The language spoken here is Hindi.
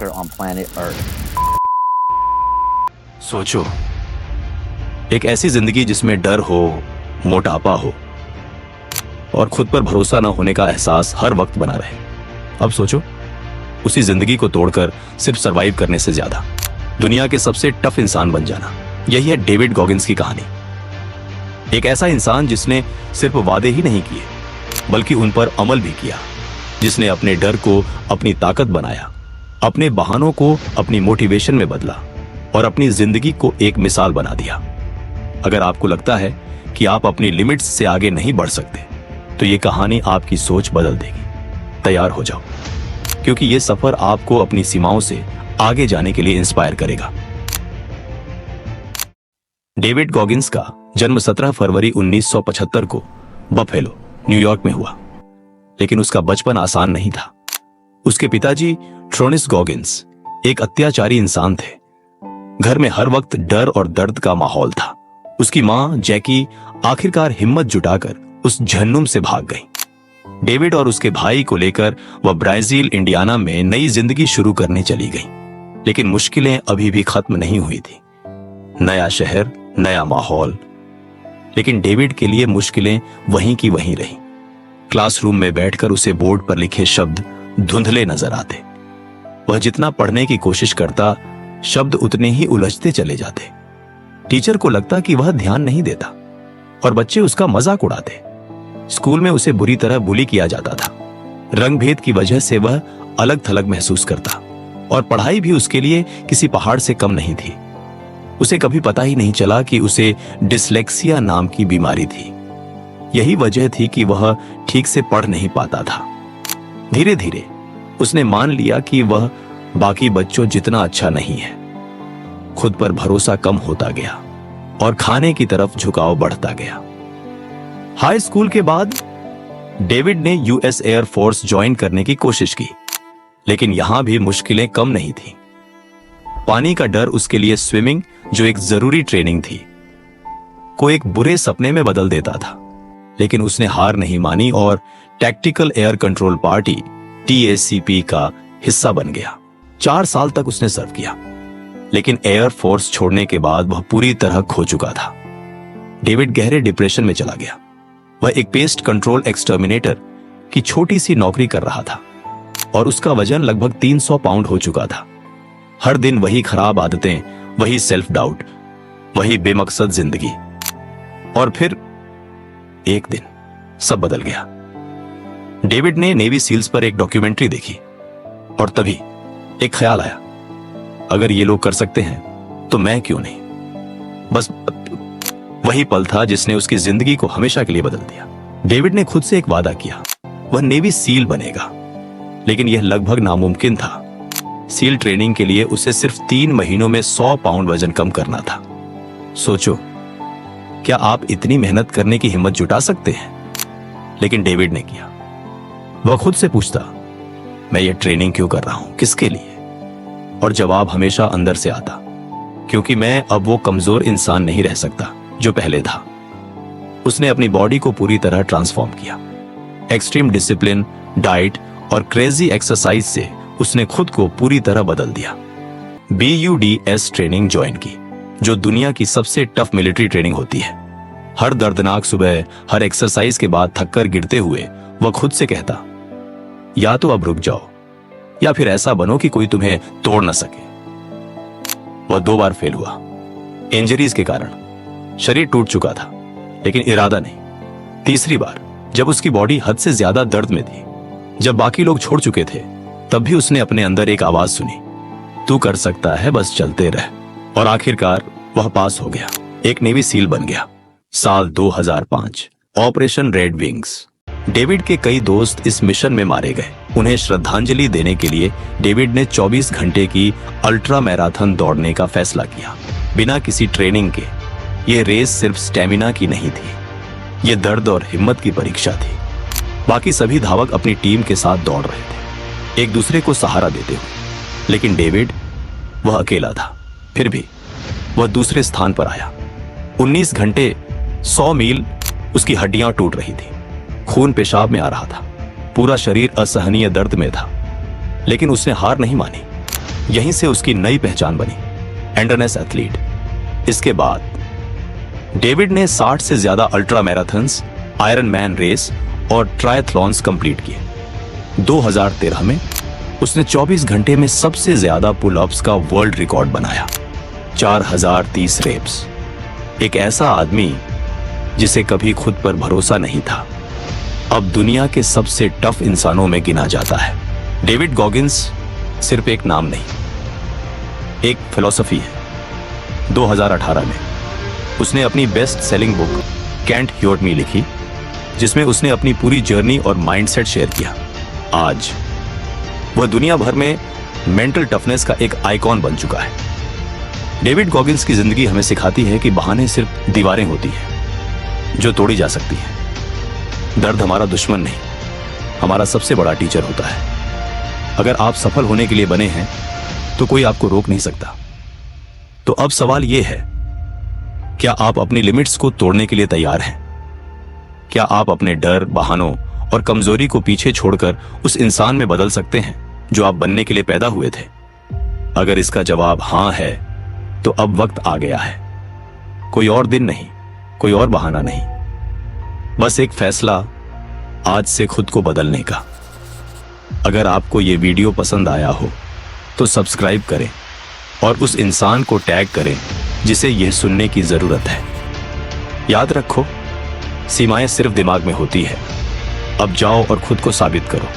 motherfucker on planet Earth. सोचो, एक ऐसी जिंदगी जिसमें डर हो, मोटापा हो और खुद पर भरोसा न होने का एहसास हर वक्त बना रहे। अब सोचो, उसी जिंदगी को तोड़कर सिर्फ सरवाइव करने से ज्यादा दुनिया के सबसे टफ इंसान बन जाना। यही है डेविड गॉगिंस की कहानी। एक ऐसा इंसान जिसने सिर्फ वादे ही नहीं किए बल्कि उन पर अमल भी किया, जिसने अपने डर को अपनी ताकत बनाया, अपने बहानों को अपनी मोटिवेशन में बदला और अपनी जिंदगी को एक मिसाल बना दिया। अगर आपको लगता है कि आप अपनी लिमिट्स से आगे नहीं बढ़ सकते, तो ये कहानी आपकी सोच बदल देगी। तैयार हो जाओ, क्योंकि ये सफर आपको अपनी सीमाओं से आगे जाने के लिए इंस्पायर करेगा। डेविड गॉगिंस का जन्म 17 फरवरी 1975 को बफेलो, न्यूयॉर्क में हुआ, लेकिन उसका बचपन आसान नहीं था। उसके पिताजी ट्रोनिस गॉगिंस एक अत्याचारी इंसान थे। घर में हर वक्त डर और दर्द का माहौल था। उसकी मां जैकी आखिरकार हिम्मत जुटाकर उस जहन्नुम से भाग गई। डेविड और उसके भाई को लेकर वह ब्राजील, इंडियाना में नई जिंदगी शुरू करने चली गई, लेकिन मुश्किलें अभी भी खत्म नहीं हुई थी। नया शहर, नया माहौल, लेकिन डेविड के लिए मुश्किलें वहीं की वहीं रहीं। क्लासरूम में बैठकर उसे बोर्ड पर लिखे शब्द धुंधले नजर आते। वह जितना पढ़ने की कोशिश करता, शब्द उतने ही उलझते चले जाते। टीचर को लगता कि वह ध्यान नहीं देता और बच्चे उसका मजाक उड़ाते। स्कूल में उसे बुरी तरह बुली किया जाता था। रंग भेद की वजह से वह अलग थलग महसूस करता और पढ़ाई भी उसके लिए किसी पहाड़ से कम नहीं थी। उसे कभी पता ही नहीं चला कि उसे डिसलेक्सिया नाम की बीमारी थी। यही वजह थी कि वह ठीक से पढ़ नहीं पाता था। धीरे धीरे उसने मान लिया कि वह बाकी बच्चों जितना अच्छा नहीं है। खुद पर भरोसा कम होता गया और खाने की तरफ झुकाव बढ़ता गया। हाई स्कूल के बाद डेविड ने यूएस एयर फोर्स ज्वाइन करने की कोशिश की, लेकिन यहां भी मुश्किलें कम नहीं थी। पानी का डर उसके लिए स्विमिंग, जो एक जरूरी ट्रेनिंग थी, को एक बुरे सपने में बदल देता था। लेकिन उसने हार नहीं मानी और tactical air control party TACP का हिस्सा बन गया। 4 साल तक उसने सर्व किया, लेकिन एयर फोर्स छोड़ने के बाद वह पूरी तरह खो चुका था। डेविड गहरे डिप्रेशन में चला गया। वह एक पेस्ट कंट्रोल एक्सटर्मिनेटर की छोटी सी नौकरी कर रहा था और उसका वजन लगभग 300 पाउंड हो चुका था। हर दिन वही खराब आदतें, वही सेल्फ डाउट, वही बेमकसद जिंदगी। और फिर एक दिन सब बदल गया। डेविड ने नेवी सील्स पर एक डॉक्यूमेंट्री देखी और तभी एक ख्याल आया, अगर ये लोग कर सकते हैं तो मैं क्यों नहीं। बस वही पल था जिसने उसकी जिंदगी को हमेशा के लिए बदल दिया। डेविड ने खुद से एक वादा किया, वह नेवी सील बनेगा, लेकिन यह लगभग नामुमकिन था। सील ट्रेनिंग के लिए उसे सिर्फ 3 महीनों में 100 पाउंड वजन कम करना था। सोचो, क्या आप इतनी मेहनत करने की हिम्मत जुटा सकते हैं? लेकिन डेविड ने किया। वह खुद से पूछता, मैं ये ट्रेनिंग क्यों कर रहा हूं, किसके लिए? और जवाब हमेशा अंदर से आता, क्योंकि मैं अब वो कमजोर इंसान नहीं रह सकता जो पहले था। उसने अपनी बॉडी को पूरी तरह ट्रांसफॉर्म किया। एक्सट्रीम डिसिप्लिन, डाइट और क्रेजी एक्सरसाइज से उसने खुद को पूरी तरह बदल दिया। BUDS ट्रेनिंग ज्वाइन की, जो दुनिया की सबसे टफ मिलिट्री ट्रेनिंग होती है। हर दर्दनाक सुबह, हर एक्सरसाइज के बाद थककर गिरते हुए वह खुद से कहता, या तो अब रुक जाओ या फिर ऐसा बनो कि कोई तुम्हें तोड़ न सके। वह 2 बार फेल हुआ, इंजरीज के कारण। शरीर टूट चुका था, लेकिन इरादा नहीं। तीसरी बार, जब उसकी बॉडी हद से ज्यादा दर्द में थी, जब बाकी लोग छोड़ चुके थे, तब भी उसने अपने अंदर एक आवाज सुनी, तू कर सकता है, बस चलते रह। और आखिरकार वह पास हो गया, एक नेवी सील बन गया। साल 2005, ऑपरेशन रेड विंग्स। डेविड के कई दोस्त इस मिशन में मारे गए। उन्हें श्रद्धांजलि देने के लिए डेविड ने 24 घंटे की अल्ट्रा मैराथन दौड़ने का फैसला किया, बिना किसी ट्रेनिंग के। यह रेस सिर्फ स्टेमिना की नहीं थी, यह दर्द और हिम्मत की परीक्षा थी। बाकी सभी धावक अपनी टीम के साथ दौड़ रहे थे, एक दूसरे को सहारा देते हुए, लेकिन डेविड, वह अकेला था। फिर भी वह दूसरे स्थान पर आया। 19 घंटे, 100 मील। उसकी हड्डियां टूट रही थी, खून पेशाब में आ रहा था, पूरा शरीर असहनीय दर्द में था, लेकिन उसने हार नहीं मानी। यहीं से उसकी नई पहचान बनी, एंडरनेस एथलीट। इसके बाद डेविड ने 60 से ज्यादा ultra marathons, iron man race और ट्रायथलॉन्स कंप्लीट किए। 2013 में उसने 24 घंटे में सबसे ज्यादा पुल अप्स का वर्ल्ड रिकॉर्ड बनाया, 4030 रेप्स। एक ऐसा आदमी जिसे कभी खुद पर भरोसा नहीं था, अब दुनिया के सबसे टफ इंसानों में गिना जाता है। डेविड गॉगिंस सिर्फ एक नाम नहीं, एक फिलॉसफी है। 2018 में उसने अपनी बेस्ट सेलिंग बुक कैंट ह्योर्ट मी लिखी, जिसमें उसने अपनी पूरी जर्नी और माइंडसेट शेयर किया। आज वह दुनिया भर में मेंटल टफनेस का एक आइकॉन बन चुका है। डेविड गॉगिंस की जिंदगी हमें सिखाती है कि बहाने सिर्फ दीवारें होती हैं जो तोड़ी जा सकती हैं। दर्द हमारा दुश्मन नहीं, हमारा सबसे बड़ा टीचर होता है। अगर आप सफल होने के लिए बने हैं तो कोई आपको रोक नहीं सकता। तो अब सवाल यह है, क्या आप अपनी लिमिट्स को तोड़ने के लिए तैयार हैं? क्या आप अपने डर, बहानों और कमजोरी को पीछे छोड़कर उस इंसान में बदल सकते हैं जो आप बनने के लिए पैदा हुए थे? अगर इसका जवाब हां है तो अब वक्त आ गया है। कोई और दिन नहीं, कोई और बहाना नहीं, बस एक फैसला आज से खुद को बदलने का। अगर आपको यह वीडियो पसंद आया हो तो सब्सक्राइब करें और उस इंसान को टैग करें जिसे यह सुनने की जरूरत है। याद रखो, सीमाएं सिर्फ दिमाग में होती है। अब जाओ और खुद को साबित करो।